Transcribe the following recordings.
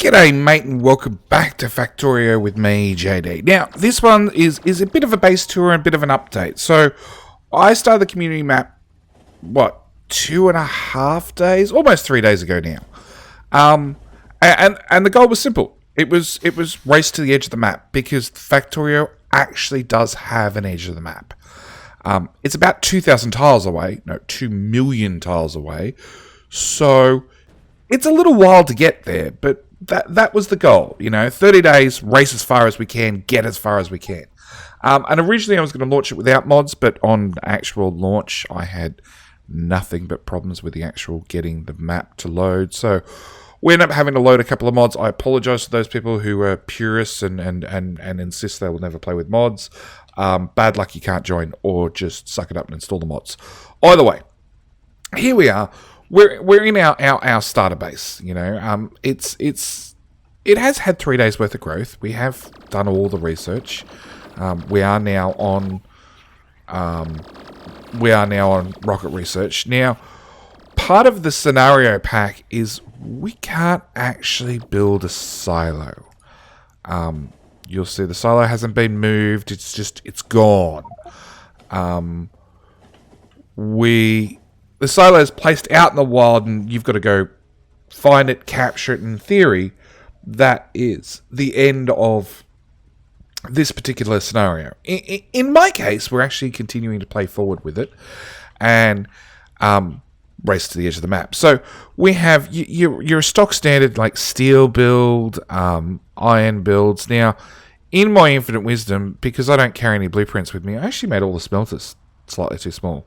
G'day mate and welcome back to Factorio with me, JD. Now, this one is a bit of a base tour and a bit of an update. So, I started the community map, 2.5 days? Almost 3 days ago now. And the goal was simple. It was race to the edge of the map, because Factorio actually does have an edge of the map. It's about 2,000 tiles away. No, 2 million tiles away. So, it's a little while to get there, but that was the goal. 30 days, race as far as we can, get as far as we can. And originally I was going to launch it without mods, but on actual launch I had nothing but problems with the actual getting the map to load. So we ended up having to load a couple of mods. I apologise to those people who are purists and insist they will never play with mods. Bad luck, you can't join, or just suck it up and install the mods. Either way, here we are. We're in our starter base. It has had 3 days worth of growth. We have done all the research. We are now on rocket research. Now, part of the scenario pack is we can't actually build a silo. You'll see the silo hasn't been moved. It's gone. The silo is placed out in the wild, and you've got to go find it, capture it. In theory, that is the end of this particular scenario. In my case, we're actually continuing to play forward with it and race to the edge of the map. So we have your stock standard like steel build, iron builds. Now, in my infinite wisdom, because I don't carry any blueprints with me, I actually made all the smelters slightly too small.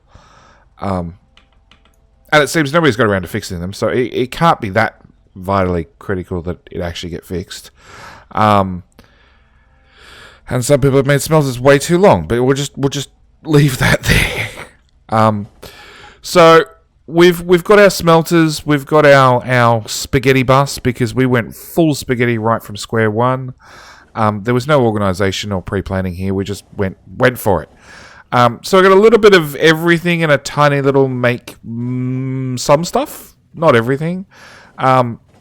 And it seems nobody's got around to fixing them, so it can't be that vitally critical that it actually get fixed. And some people have made smelters way too long, but we'll just leave that there. So we've got our smelters, we've got our spaghetti bus, because we went full spaghetti right from square one. There was no organisation or pre-planning here. We just went for it. So I got a little bit of everything and a tiny little make some stuff, not everything.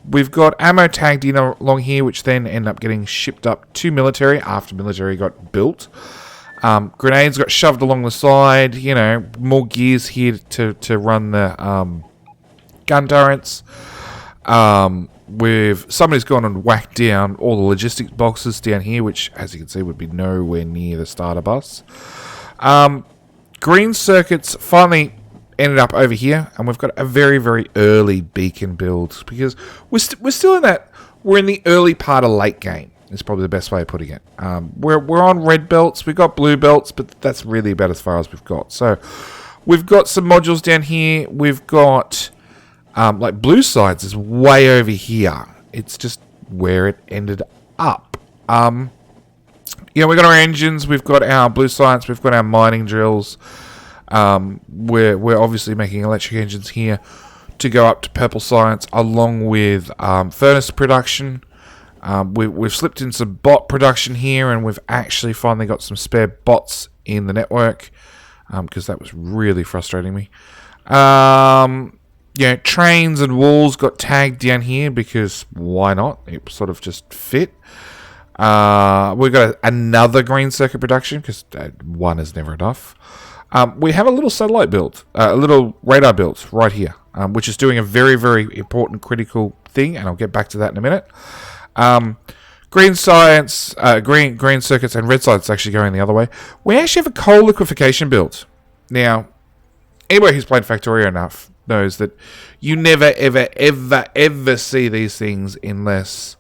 We've got ammo tagged in along here, which then end up getting shipped up to military after military got built. Grenades got shoved along the side. More gears here to run the gun turrets. Somebody's gone and whacked down all the logistics boxes down here, which, as you can see, would be nowhere near the starter bus. Green circuits finally ended up over here, and we've got a very, very early beacon build, because we're still in that. We're in the early part of late game. Is probably the best way of putting it. We're on red belts. We've got blue belts, but that's really about as far as we've got. So we've got some modules down here. We've got like blue sides is way over here. It's just where it ended up. We've got our engines, we've got our blue science, we've got our mining drills. We're obviously making electric engines here to go up to purple science, along with furnace production. We've slipped in some bot production here, and we've actually finally got some spare bots in the network, because that was really frustrating me. Trains and walls got tagged down here, because why not? It sort of just fit. We've got another green circuit production, because one is never enough. We have a little satellite build, a little radar build right here, which is doing a very, very important critical thing, and I'll get back to that in a minute. Green science, green circuits, and red science actually going the other way. We actually have a coal liquefaction build. Now, anybody who's played Factorio enough knows that you never, ever, ever, ever see these things unless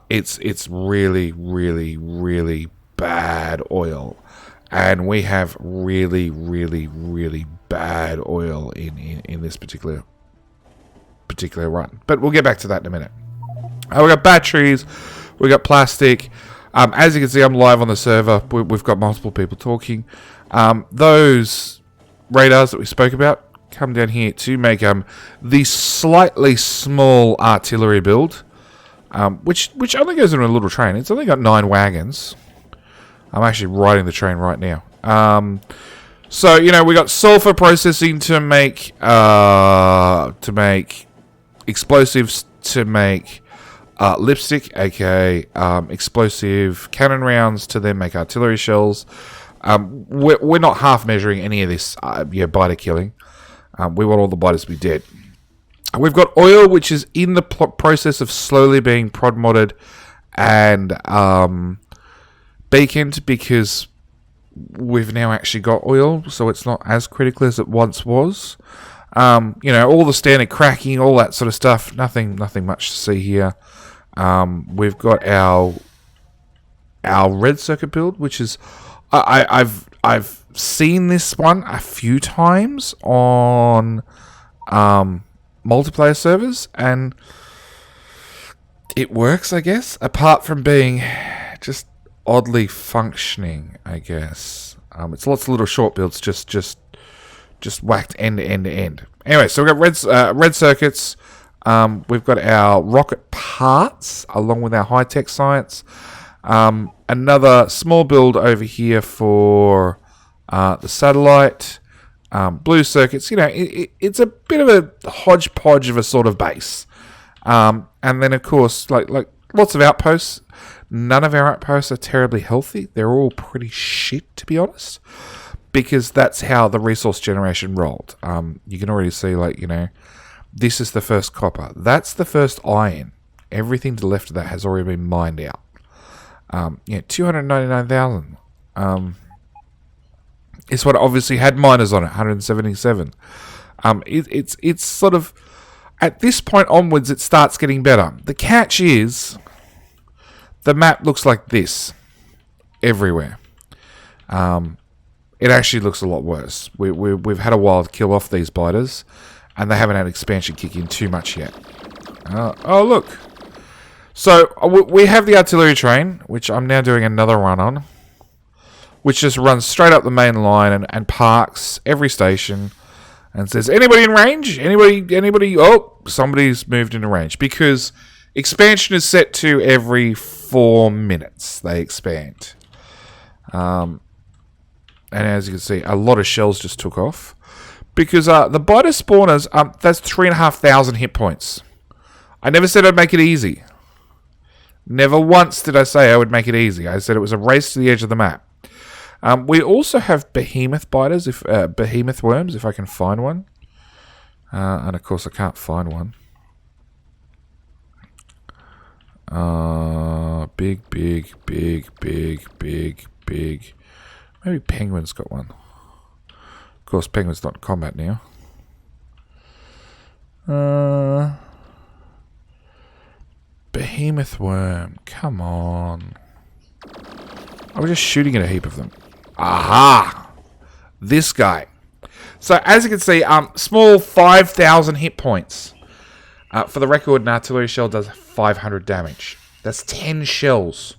it's really, really, really bad oil. And we have really, really, really bad oil in this particular run. But we'll get back to that in a minute. We've got batteries, we've got plastic. As you can see, I'm live on the server. We've got multiple people talking. Those radars that we spoke about come down here to make the slightly small artillery build, which only goes in a little train. It's only got 9 wagons. I'm actually riding the train right now. So we got sulfur processing to make explosives to make lipstick, aka explosive cannon rounds, to then make artillery shells. We're not half measuring any of this biter killing. We want all the biters to be dead. We've got oil, which is in the process of slowly being prod modded and beaconed, because we've now actually got oil, so it's not as critical as it once was. All the standard cracking, all that sort of stuff. Nothing much to see here. We've got our red circuit build, which is I've seen this one a few times on multiplayer servers, and it works, I guess, apart from being just oddly functioning, I guess. It's lots of little short builds, just whacked end to end to end. Anyway, so we've got red circuits. We've got our rocket parts along with our high-tech science. Another small build over here for the satellite. Blue circuits. It's a bit of a hodgepodge of a sort of base. And then, of course, like lots of outposts. None of our outposts are terribly healthy. They're all pretty shit, to be honest, because that's how the resource generation rolled. You can already see, this is the first copper. That's the first iron. Everything to the left of that has already been mined out. 299,000. It's what obviously had miners on it, 177. It's sort of, at this point onwards, it starts getting better. The catch is, the map looks like this everywhere. It actually looks a lot worse. We've had a while to kill off these biters, and they haven't had expansion kick in too much yet. Oh, look. So, we have the artillery train, which I'm now doing another run on, which just runs straight up the main line and parks every station and says, anybody in range? Anybody? Oh, somebody's moved into range. Because expansion is set to every 4 minutes they expand. And as you can see, a lot of shells just took off. Because the biter spawners, that's 3,500 hit points. I never said I'd make it easy. Never once did I say I would make it easy. I said it was a race to the edge of the map. We also have behemoth biters, behemoth worms, if I can find one. And of course I can't find one. Big. Maybe Penguin's got one. Of course, Penguin's not in combat now. Behemoth worm, come on. I was just shooting at a heap of them. Aha! This guy. So, as you can see, small 5,000 hit points. For the record, an artillery shell does 500 damage. That's 10 shells.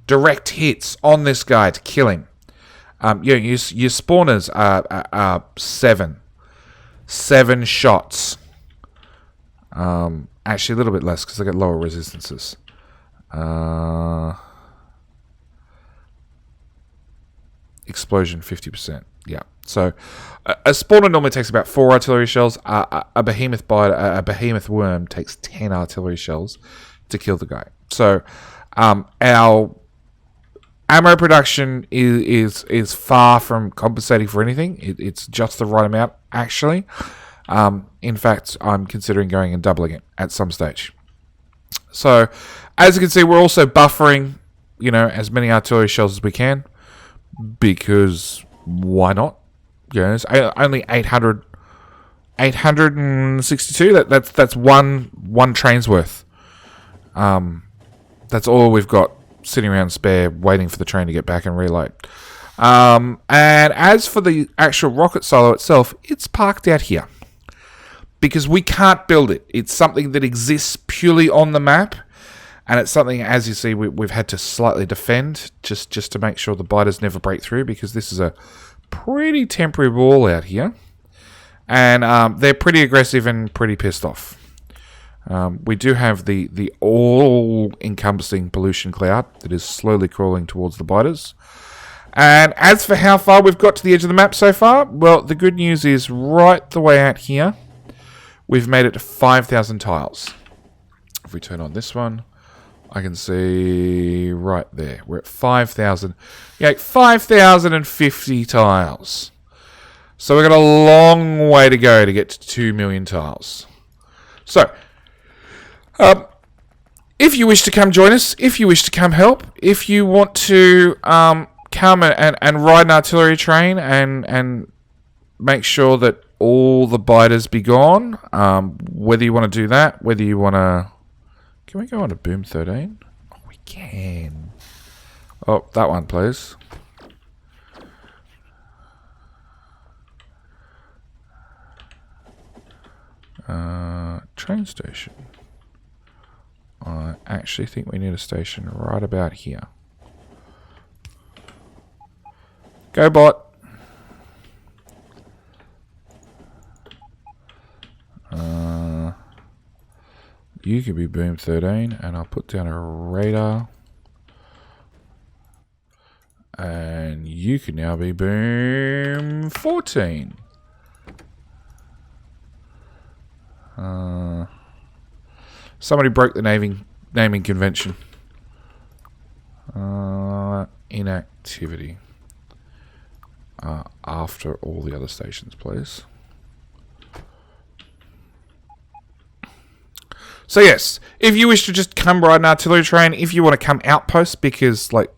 Direct hits on this guy to kill him. Your spawners are 7. 7 shots. Actually, a little bit less because they get lower resistances. Explosion 50%. Yeah. So a spawner normally takes about 4 artillery shells. A behemoth worm takes 10 artillery shells to kill the guy. So our ammo production is far from compensating for anything. It's just the right amount, actually. In fact, I'm considering going and doubling it at some stage. So, as you can see, we're also buffering, as many artillery shells as we can, because why not? It's only 862. That's one train's worth. That's all we've got sitting around spare, waiting for the train to get back and reload. And as for the actual rocket silo itself, it's parked out here. Because we can't build it. It's something that exists purely on the map. And it's something, as you see, we've had to slightly defend. Just to make sure the biters never break through. Because this is a pretty temporary wall out here. And they're pretty aggressive and pretty pissed off. We do have the all-encompassing pollution cloud that is slowly crawling towards the biters. And as for how far we've got to the edge of the map so far, well, the good news is right the way out here, we've made it to 5,000 tiles. If we turn on this one, I can see right there. We're at 5,000. Yeah, 5,050 tiles. So we've got a long way to go to get to 2 million tiles. So, if you wish to come join us, if you wish to come help, if you want to come and ride an artillery train and make sure that all the biters be gone, whether you want to do that, whether you want to... Can we go on to Boom 13? Oh, we can. Oh, that one, please. Train station. I actually think we need a station right about here. Go, bot. You could be Boom 13, and I'll put down a radar. And you can now be Boom 14. Somebody broke the naming convention. Inactivity. After all the other stations, please. So yes, if you wish to just come ride an artillery train, if you want to come outpost, because like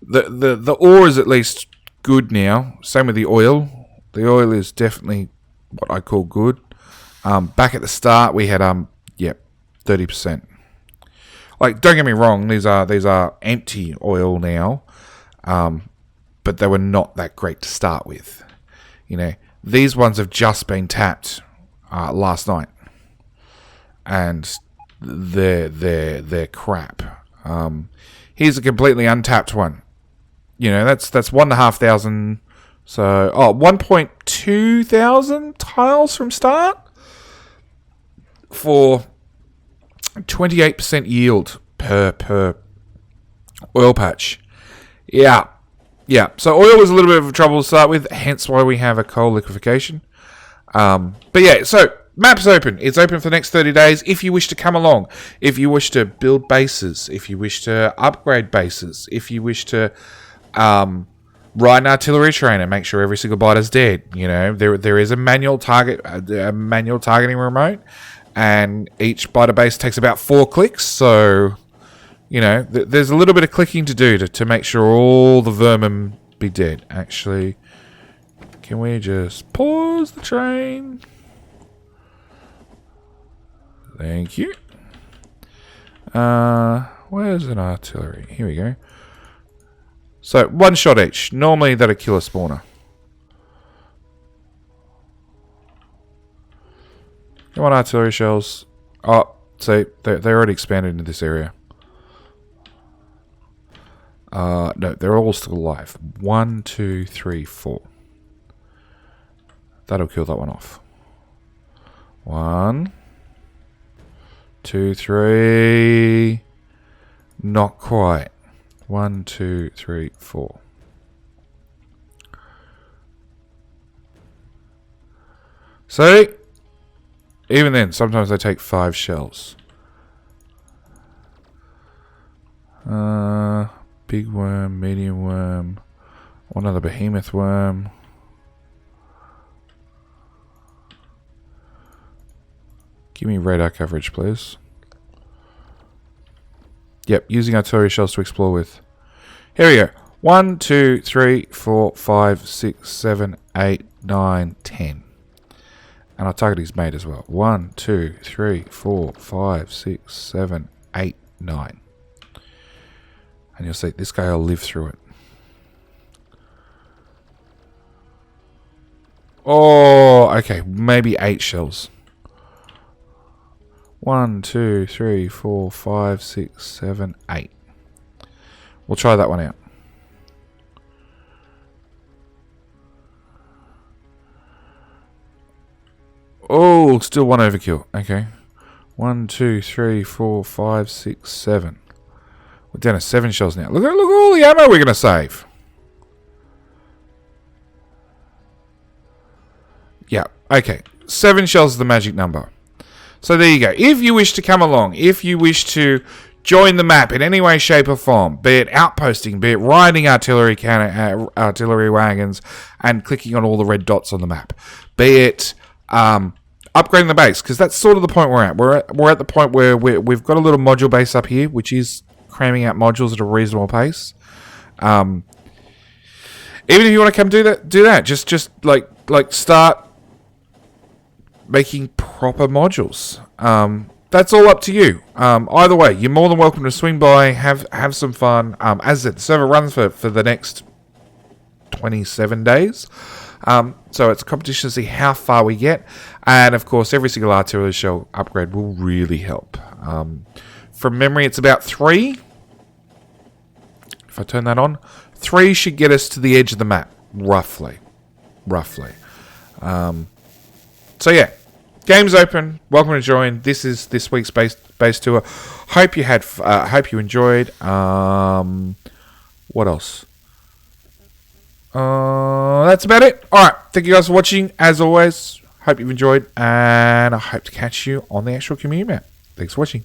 the ore is at least good now. Same with the oil. The oil is definitely what I call good. Back at the start, we had 30%. Like, don't get me wrong, these are empty oil now, but they were not that great to start with. You know, these ones have just been tapped last night, and they're crap. Here's a completely untapped one. You know, that's 1,500. So 1.2 thousand tiles from start for 28% yield per oil patch. Yeah. So oil was a little bit of trouble to start with, hence why we have a coal liquefaction. But yeah, so map's open. It's open for the next 30 days. If you wish to come along, if you wish to build bases, if you wish to upgrade bases, if you wish to ride an artillery train and make sure every single biter's dead. You know, there is a manual targeting remote, and each biter base takes about 4 clicks. So, you know, there's a little bit of clicking to do to make sure all the vermin be dead. Actually, can we just pause the train? Thank you. Where's an artillery? Here we go. So, 1 shot each. Normally, that'll kill a spawner. Come on, artillery shells. Oh, see, they already expanded into this area. No, they're all still alive. 1, 2, 3, 4. That'll kill that one off. 1, 2, 3. Not quite. 1, 2, 3, 4. See? Even then, sometimes they take 5 shells. Big worm, medium worm. One other behemoth worm. Give me radar coverage, please. Yep, using artillery shells to explore with. Here we go. 1, 2, 3, 4, 5, 6, 7, 8, 9, 10. And I'll target his mate as well. 1, 2, 3, 4, 5, 6, 7, 8, 9. And you'll see this guy will live through it. Oh, okay. Maybe 8 shells. 1, 2, 3, 4, 5, 6, 7, 8. We'll try that one out. Oh, still 1 overkill. Okay. 1, 2, 3, 4, 5, 6, 7. We're down to 7 shells now. Look at all the ammo we're going to save. Yeah. Okay. 7 shells is the magic number. So there you go. If you wish to come along, if you wish to join the map in any way, shape, or form, be it outposting, be it riding artillery wagons and clicking on all the red dots on the map, be it upgrading the base, because that's sort of the point we're at. We're at the point where we've got a little module base up here, which is cramming out modules at a reasonable pace. Even if you want to come do that. Just like start making proper modules. That's all up to you. Either way, you're more than welcome to swing by, have some fun. As I said, the server runs for the next 27 days. So it's a competition to see how far we get. And of course, every single artillery shell upgrade will really help. From memory, it's about 3. If I turn that on, 3 should get us to the edge of the map, roughly. So yeah, game's open. Welcome to join. This is this week's base tour. Hope you enjoyed. What else? That's about it. All right. Thank you guys for watching. As always, hope you've enjoyed, and I hope to catch you on the actual community map. Thanks for watching.